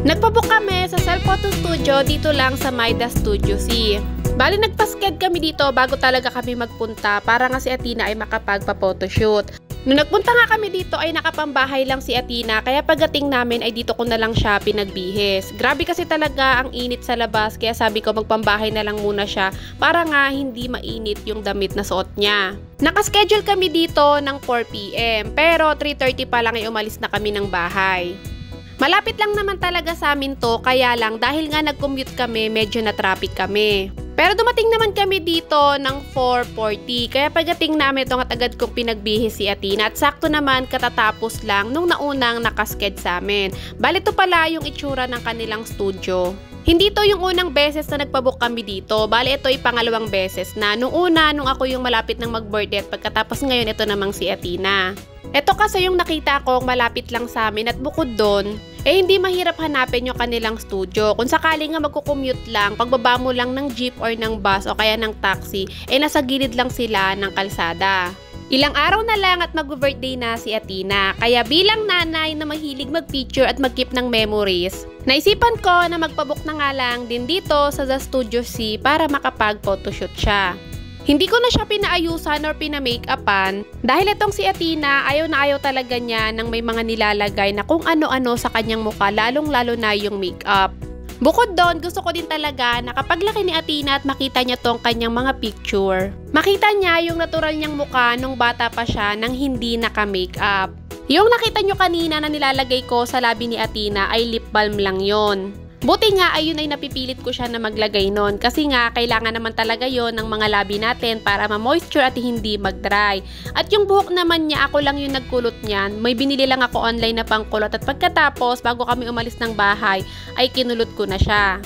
Nagpabook kami sa Self Photo Studio dito lang sa Maida Studio C. Bali nagpa-sked kami dito bago talaga kami magpunta para nga si Athena ay makapagpa-photoshoot. Nung nagpunta nga kami dito ay nakapambahay lang si Athena kaya pagdating namin ay dito ko na lang siya pinagbihis. Grabe kasi talaga ang init sa labas kaya sabi ko magpambahay na lang muna siya para nga hindi mainit yung damit na suot niya. Nakaschedule kami dito ng 4 PM pero 3:30 pa lang ay umalis na kami ng bahay. Malapit lang naman talaga sa amin to kaya lang dahil nga nag-commute kami medyo na traffic kami. Pero dumating naman kami dito ng 4:40 kaya pagdating namin ito agad kong pinagbihis si Athena at sakto naman katatapos lang nung naunang nakasked sa amin. Bali ito pala yung itsura ng kanilang studio. Hindi to yung unang beses na nagpabook kami dito. Bali ito ay pangalawang beses na. Nung ako yung malapit ng mag-birthday at pagkatapos ngayon ito namang si Athena. Ito kasi yung nakita ko malapit lang sa amin at bukod doon, hindi mahirap hanapin yung kanilang studio. Kung sakali nga magkukommute lang, pagbaba mo lang ng jeep or ng bus o kaya ng taxi, nasa gilid lang sila ng kalsada. Ilang araw na lang at mag-birthday na si Athena, kaya bilang nanay na mahilig mag-picture at mag-keep ng memories, naisipan ko na magpabook na nga lang din dito sa The Studio C para makapag-photoshoot siya. Hindi ko na siya pinaayusan or pina-make-upan dahil itong si Athena ayaw na ayaw talaga niya ng may mga nilalagay na kung ano-ano sa kanyang mukha lalong-lalo na yung make-up. Bukod doon, gusto ko din talaga na kapag laki ni Athena at makita niya tong kanyang mga picture, makita niya yung natural niyang mukha nung bata pa siya nang hindi naka-makeup. Yung nakita niyo kanina na nilalagay ko sa labi ni Athena ay lip balm lang yon. Buti nga ayun ay napipilit ko siya na maglagay nun kasi nga kailangan naman talaga yon ng mga labi natin para ma-moisture at hindi mag-dry. At yung buhok naman niya ako lang yung nagkulot niyan, may binili lang ako online na pangkulot at pagkatapos bago kami umalis ng bahay ay kinulot ko na siya.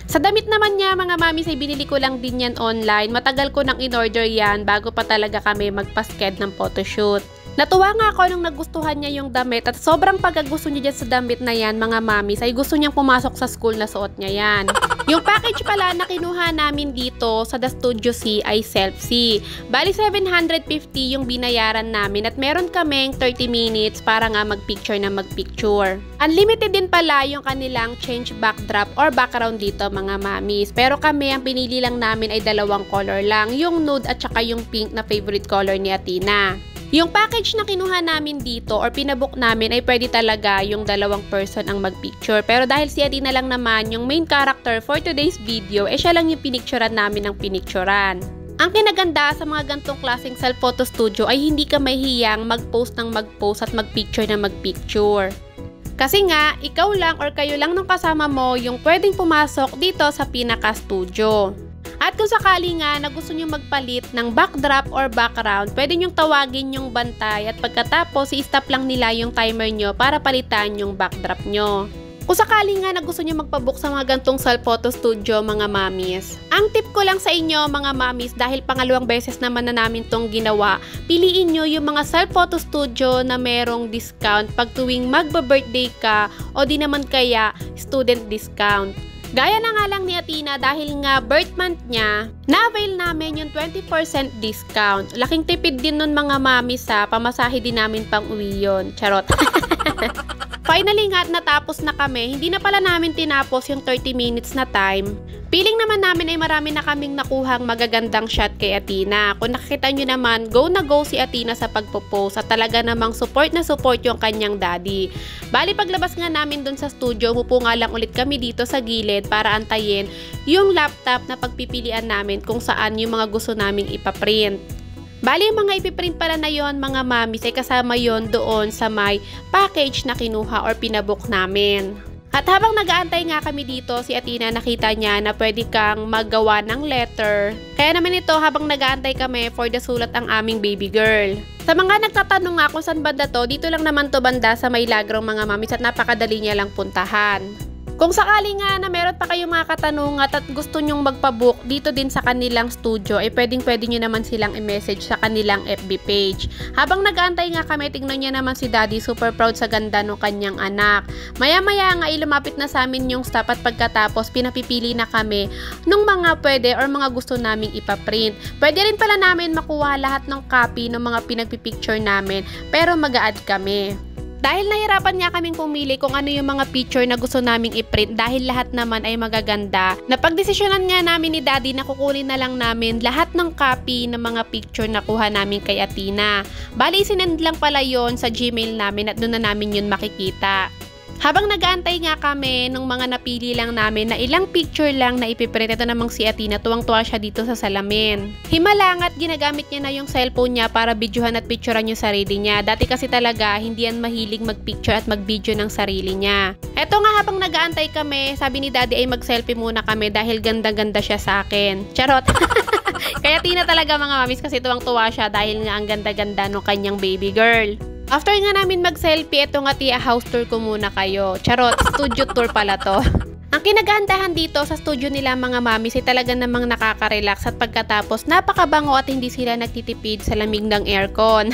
Sa damit naman niya mga mamis ay binili ko lang din yan online, matagal ko nang in-order yan bago pa talaga kami magpa-sked ng photoshoot. Natuwa nga ako nung nagustuhan niya yung damit at sobrang pagkagusto niya dyan sa damit na yan mga mamis ay gusto niyang pumasok sa school na suot niya yan. Yung package pala na kinuha namin dito sa The Studio C ay self-C. Bali 750 yung binayaran namin at meron kaming 30 minutes para nga magpicture na magpicture. Unlimited din pala yung kanilang change backdrop or background dito mga mamis. Pero kami ang pinili lang namin ay dalawang color lang, yung nude at saka yung pink na favorite color ni Athena. Yung package na kinuha namin dito or pinabook namin ay pwede talaga yung dalawang person ang magpicture. Pero dahil si Athena lang naman yung main character for today's video, siya lang yung pinicturan namin ng pinicturan. Ang kinaganda sa mga gantong klaseng self photo studio ay hindi ka mahihiyang mag-post ng mag-post at mag-picture na mag-picture. Kasi nga, ikaw lang or kayo lang ng kasama mo yung pwedeng pumasok dito sa pinaka-studio. At kung sakali nga na gusto nyo magpalit ng backdrop or background, pwede nyong tawagin yung bantay at pagkatapos i-stop lang nila yung timer nyo para palitan yung backdrop nyo. Kung sakali nga na gusto nyo magpabook sa mga gantong self photo studio mga mamis, ang tip ko lang sa inyo mga mamis dahil pangalawang beses naman na namin tong ginawa, piliin nyo yung mga self photo studio na merong discount pag tuwing magba-birthday ka o di naman kaya student discount. Gaya na nga lang ni Athena dahil nga birth month niya, na-avail namin yung 20% discount. Laking tipid din nun mga mami sa pamasahe din namin pang uwi yun. Charot. Finally nga at natapos na kami, hindi na pala namin tinapos yung 30 minutes na time. Feeling naman namin ay marami na kaming nakuhang magagandang shot kay Athena. Kung nakikita nyo naman, go na go si Athena sa pagpo-post at talaga namang support na support yung kanyang daddy. Bali paglabas nga namin dun sa studio, upo nga lang ulit kami dito sa gilid para antayin yung laptop na pagpipilian namin kung saan yung mga gusto naming ipaprint. Bali yung mga ipiprint pala na yon mga mamis ay kasama yon doon sa may package na kinuha or pinabook namin. At habang nag-aantay nga kami dito, si Athena nakita niya na pwede kang maggawa ng letter. Kaya naman ito habang nag-aantay kami for the sulat ang aming baby girl. Sa mga nagtatanong nga kung saan banda to, dito lang naman to banda sa may Lagrong mga mamis at napakadali niya lang puntahan. Kung sakali nga na meron pa kayong mga katanungan at gusto nyong magpabook dito din sa kanilang studio, pwede nyo naman silang i-message sa kanilang FB page. Habang nag-aantay nga kami, tingnan niya naman si Daddy, super proud sa ganda ng kanyang anak. Maya-maya nga lumapit na sa amin yung staff at pagkatapos pinapipili na kami nung mga pwede or mga gusto naming ipaprint. Pwede rin pala namin makuha lahat ng copy ng mga pinagpipicture namin pero mag-a-add kami. Dahil nahirapan nga kaming pumili kung ano yung mga picture na gusto naming i-print dahil lahat naman ay magaganda, napagdesisyonan nga namin ni Daddy na kukunin na lang namin lahat ng copy ng mga picture na kuha namin kay Athena. Bali, sinend lang pala yon sa Gmail namin at doon na namin yun makikita. Habang nag-aantay nga kami nung mga napili lang namin na ilang picture lang na ipiprint, ito namang si Athena, tuwang-tuwa siya dito sa salamin. Himalangat, ginagamit niya na yung cellphone niya para videohan at picturean yung sarili niya. Dati kasi talaga, hindi yan mahilig mag-picture at mag-video ng sarili niya. Eto nga, habang nag-aantay kami, sabi ni Daddy ay mag-selfie muna kami dahil ganda-ganda siya sa akin. Charot! Kaya Tina talaga mga mamis kasi tuwang-tuwa siya dahil nga ang ganda-ganda ng kanyang baby girl. After nga namin mag-selfie, eto nga tiya, house tour ko muna kayo. Charot, studio tour pala to. Ang kinagandahan dito sa studio nila mga mamis ay talaga namang nakaka-relax at pagkatapos napakabango at hindi sila nagtitipid sa lamig ng aircon.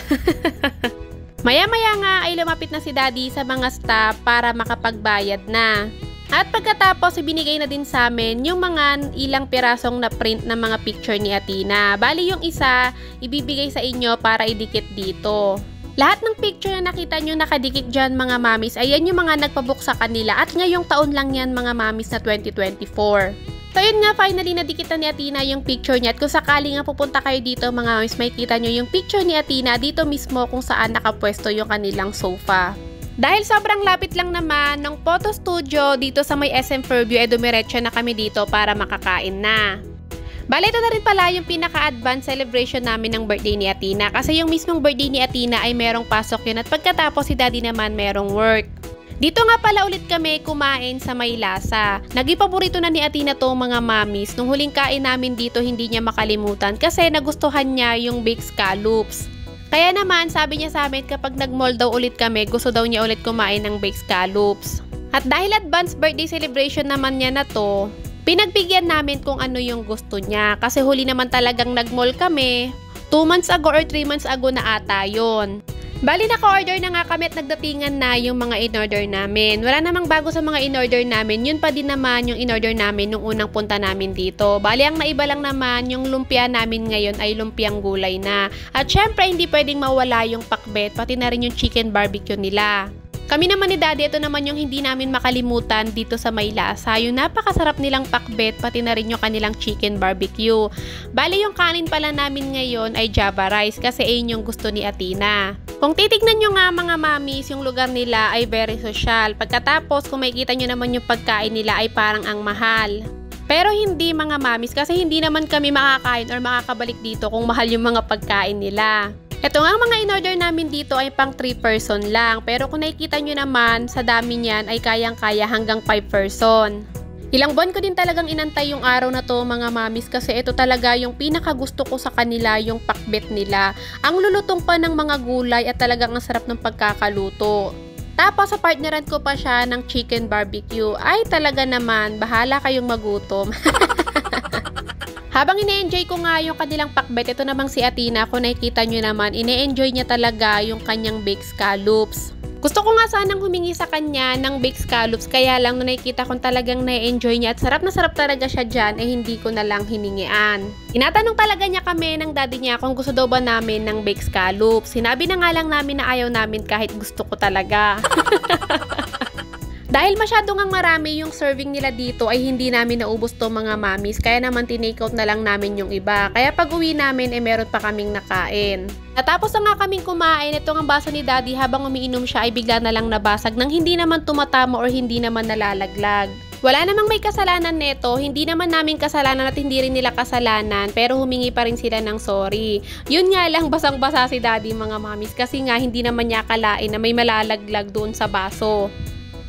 Maya-maya nga ay lumapit na si Daddy sa mga staff para makapagbayad na. At pagkatapos ibinigay na din sa amin yung mga ilang pirasong na print ng mga picture ni Athena. Bali yung isa ibibigay sa inyo para idikit dito. Lahat ng picture na nakita nyo nakadikit dyan mga mamis, ayan yung mga nagpabook sa kanila at ngayong taon lang yan mga mamis na 2024. So yun nga, finally nadikitan ni Athena yung picture niya at kung sakali nga pupunta kayo dito mga mamis, may kita nyo yung picture ni Athena dito mismo kung saan nakapwesto yung kanilang sofa. Dahil sobrang lapit lang naman ng photo studio dito sa may SM Fairview, dumiretso na kami dito para makakain na. Bale, ito na rin pala yung pinaka-advance celebration namin ng birthday ni Athena kasi yung mismong birthday ni Athena ay merong pasok yun at pagkatapos si Daddy naman merong work. Dito nga pala ulit kami kumain sa May Lasa. Naging paborito na ni Athena to mga mamis. Nung huling kain namin dito hindi niya makalimutan kasi nagustuhan niya yung baked scallops. Kaya naman sabi niya sa amin kapag nag-mall daw ulit kami gusto daw niya ulit kumain ng baked scallops. At dahil advance birthday celebration naman niya na to, pinagbigyan namin kung ano yung gusto niya kasi huli naman talagang nag-mall kami 2 months ago or 3 months ago na ata yun. Bali naka-order na nga kami at nagdatingan na yung mga in-order namin. Wala namang bago sa mga in-order namin, yun pa din naman yung in-order namin nung unang punta namin dito. Bali ang naiba lang naman yung lumpia namin ngayon ay lumpiang gulay na. At syempre hindi pwedeng mawala yung pakbet pati na rin yung chicken barbecue nila. Kami naman ni Daddy, ito naman yung hindi namin makalimutan dito sa May Lasa. Yung napakasarap nilang pakbet, pati na rin yung kanilang chicken barbecue. Bali yung kanin pala namin ngayon ay Java rice kasi ayun yung gusto ni Athena. Kung titignan nyo nga mga mamis, yung lugar nila ay very social. Pagkatapos, kung makikita nyo naman yung pagkain nila ay parang ang mahal. Pero hindi mga mamis kasi hindi naman kami makakain or makakabalik dito kung mahal yung mga pagkain nila. Ito nga mga in-order namin dito ay pang 3 person lang. Pero kung nakikita nyo naman, sa dami niyan ay kayang-kaya hanggang 5 person. Ilang buwan ko din talagang inantay yung araw na to mga mamis kasi ito talaga yung pinakagusto ko sa kanila, yung pakbet nila. Ang lulutong pa ng mga gulay at talagang ang sarap ng pagkakaluto. Tapos sa partneran ko pa siya ng chicken barbecue. Ay talaga naman, bahala kayong magutom. Habang ine-enjoy ko nga yung kanilang pakbet, ito namang si Athena, kung nakikita nyo naman, ine-enjoy niya talaga yung kanyang baked scallops. Gusto ko nga sanang humingi sa kanya ng baked scallops, kaya lang nung nakikita kong talagang na-enjoy niya at sarap na sarap talaga siya dyan, hindi ko na lang hiningian. Tinatanong talaga niya kami ng daddy niya kung gusto daw ba namin ng baked scallops. Sinabi na nga lang namin na ayaw namin kahit gusto ko talaga. Dahil masyado ngang marami yung serving nila dito ay hindi namin naubos to mga mamis. Kaya naman tinake out na lang namin yung iba. Kaya pag uwi namin meron pa kaming nakain. Natapos na nga kaming kumain, ito ang baso ni Daddy habang umiinom siya ay bigla na lang nabasag nang hindi naman tumatama or hindi naman nalalaglag. Wala namang may kasalanan neto, hindi naman namin kasalanan at hindi rin nila kasalanan pero humingi pa rin sila ng sorry. Yun nga lang basang-basa si Daddy mga mamis kasi nga hindi naman niya akalain na may malalaglag doon sa baso.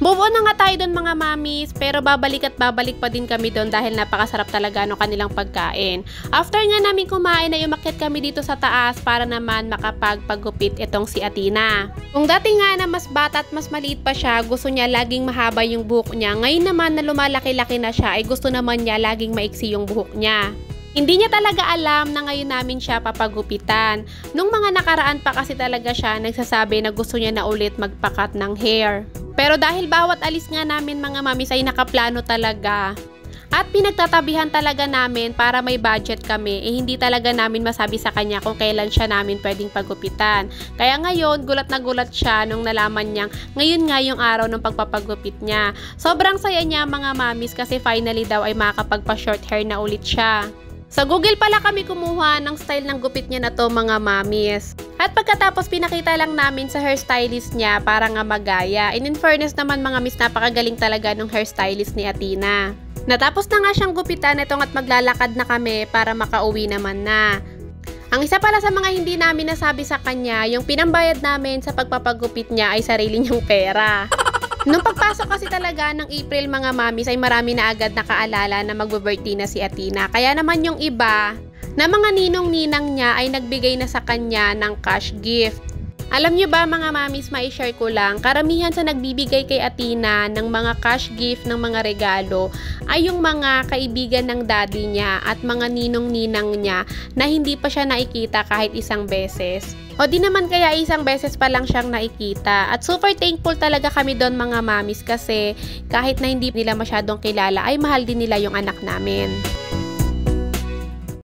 Move on na nga tayo doon mga mamis, pero babalik at babalik pa din kami doon dahil napakasarap talaga ng kanilang pagkain. After nga namin kumain ay umakyat kami dito sa taas para naman makapagpagupit itong si Athena. Kung dati nga na mas bata at mas maliit pa siya, gusto niya laging mahaba yung buhok niya. Ngayon naman na lumalaki-laki na siya ay gusto naman niya laging maiksi yung buhok niya. Hindi niya talaga alam na ngayon namin siya papagupitan. Nung mga nakaraan pa kasi talaga siya nagsasabi na gusto niya na ulit magpakat ng hair. Pero dahil bawat alis nga namin mga mamis ay nakaplano talaga, At pinagtatabihan talaga namin para may budget kami, hindi talaga namin masabi sa kanya kung kailan siya namin pwedeng pagupitan. Kaya ngayon, gulat na gulat siya nung nalaman niyang ngayon nga yung araw ng pagpapagupit niya. Sobrang saya niya mga mamis kasi finally daw ay makakapagpa-short hair na ulit siya. Sa Google pala kami kumuha ng style ng gupit niya na to mga mamis. At pagkatapos pinakita lang namin sa hairstylist niya para nga magaya. And in fairness naman mga miss, napakagaling talaga ng hairstylist ni Athena. Natapos na nga siyang gupitan itong at maglalakad na kami para makauwi naman na. Ang isa pala sa mga hindi namin nasabi sa kanya, yung pinambayad namin sa pagpapagupit niya ay sarili niyang pera. Nung pagpasok kasi talaga ng April mga mamis ay marami na agad nakaalala na magbe-birthday na si Athena. Kaya naman yung iba na mga ninong-ninang niya ay nagbigay na sa kanya ng cash gift. Alam nyo ba mga mamis, mai-share ko lang, karamihan sa nagbibigay kay Athena ng mga cash gift ng mga regalo ay yung mga kaibigan ng daddy niya at mga ninong-ninang niya na hindi pa siya nakikita kahit isang beses. O di naman kaya isang beses pa lang siyang nakikita. At super thankful talaga kami doon mga mamis kasi kahit na hindi nila masyadong kilala ay mahal din nila yung anak namin.